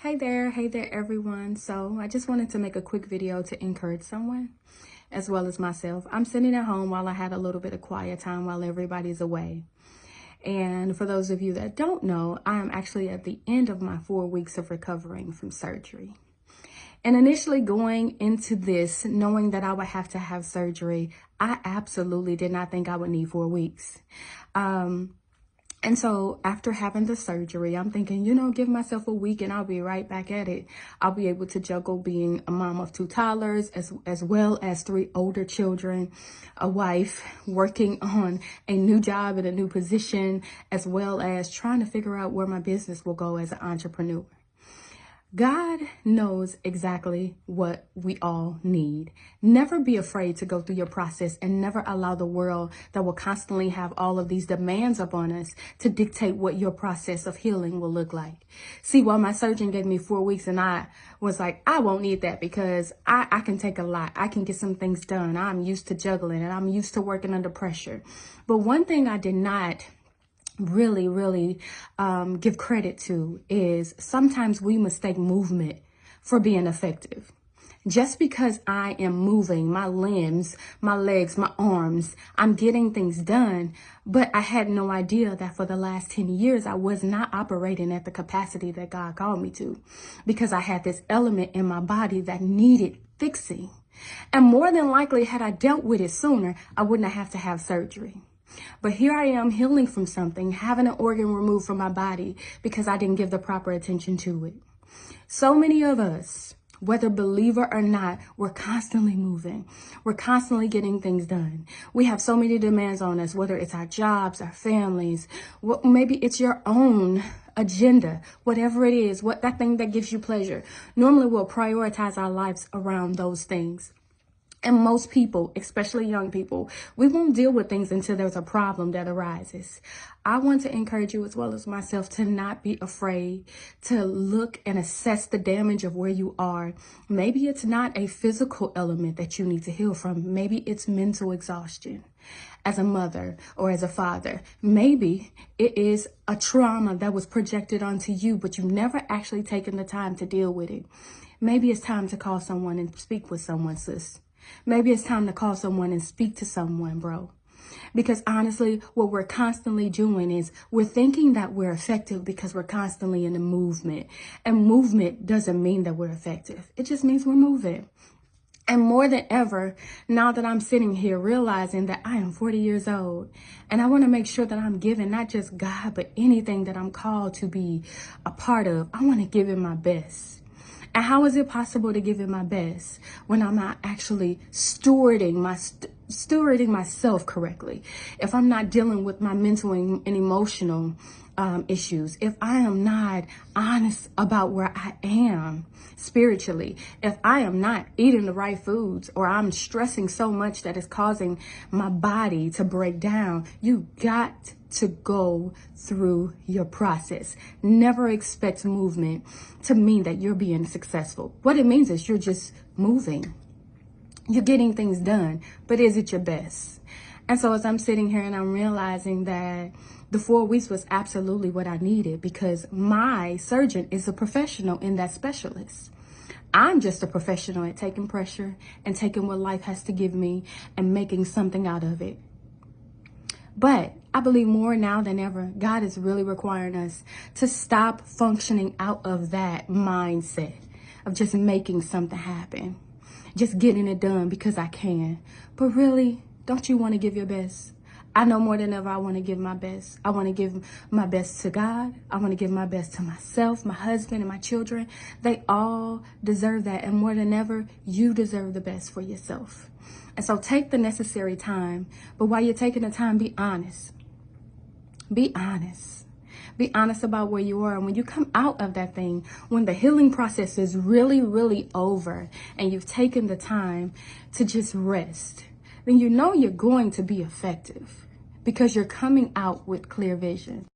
Hey there everyone. So I just wanted to make a quick video to encourage someone as well as myself. I'm sitting at home while I had a little bit of quiet time while everybody's away. And for those of you that don't know, I am actually at the end of my 4 weeks of recovering from surgery. And initially going into this, knowing that I would have to have surgery, I absolutely did not think I would need 4 weeks. And so after having the surgery, I'm thinking, give myself a week and I'll be right back at it. I'll be able to juggle being a mom of 2 toddlers as well as 3 older children, a wife, working on a new job and a new position, as well as trying to figure out where my business will go as an entrepreneur. God knows exactly what we all need. Never be afraid to go through your process and never allow the world that will constantly have all of these demands upon us to dictate what your process of healing will look like. See, while my surgeon gave me 4 weeks and I was like, I won't need that because I can take a lot. I can get some things done. I'm used to juggling and I'm used to working under pressure. But one thing I did not really give credit to is sometimes we mistake movement for being effective. Just because I am moving my limbs, my legs, my arms, I'm getting things done, but I had no idea that for the last 10 years, I was not operating at the capacity that God called me to, because I had this element in my body that needed fixing. And more than likely, had I dealt with it sooner, I wouldn't have to have surgery. But here I am healing from something, having an organ removed from my body because I didn't give the proper attention to it. So many of us, whether believer or not, we're constantly moving. We're constantly getting things done. We have so many demands on us, whether it's our jobs, our families, maybe it's your own agenda, whatever it is, that thing that gives you pleasure. Normally we'll prioritize our lives around those things. And most people, especially young people, we won't deal with things until there's a problem that arises. I want to encourage you as well as myself to not be afraid to look and assess the damage of where you are. Maybe it's not a physical element that you need to heal from. Maybe it's mental exhaustion as a mother or as a father. Maybe it is a trauma that was projected onto you, but you've never actually taken the time to deal with it. Maybe it's time to call someone and speak with someone, sis. Maybe it's time to call someone and speak to someone, bro. Because honestly, what we're constantly doing is we're thinking that we're effective because we're constantly in a movement. And movement doesn't mean that we're effective. It just means we're moving. And more than ever, now that I'm sitting here realizing that I am 40 years old and I want to make sure that I'm giving not just God, but anything that I'm called to be a part of, I want to give it my best. And how is it possible to give it my best when I'm not actually stewarding myself correctly? If I'm not dealing with my mental and emotional issues, if I am not honest about where I am spiritually, if I am not eating the right foods, or I'm stressing so much that it's causing my body to break down, you got to go through your process. Never expect movement to mean that you're being successful. What it means is you're just moving. You're getting things done, but is it your best? And so as I'm sitting here and I'm realizing that the 4 weeks was absolutely what I needed, because my surgeon is a professional in that specialist. I'm just a professional at taking pressure and taking what life has to give me and making something out of it. But I believe more now than ever, God is really requiring us to stop functioning out of that mindset of just making something happen, just getting it done because I can. But really, don't you want to give your best? I know more than ever I want to give my best. I want to give my best to God. I want to give my best to myself, my husband, and my children. They all deserve that. And more than ever, you deserve the best for yourself. And so take the necessary time. But while you're taking the time, be honest. Be honest. Be honest about where you are. And when you come out of that thing, when the healing process is really over and you've taken the time to just rest, then you know you're going to be effective because you're coming out with clear vision.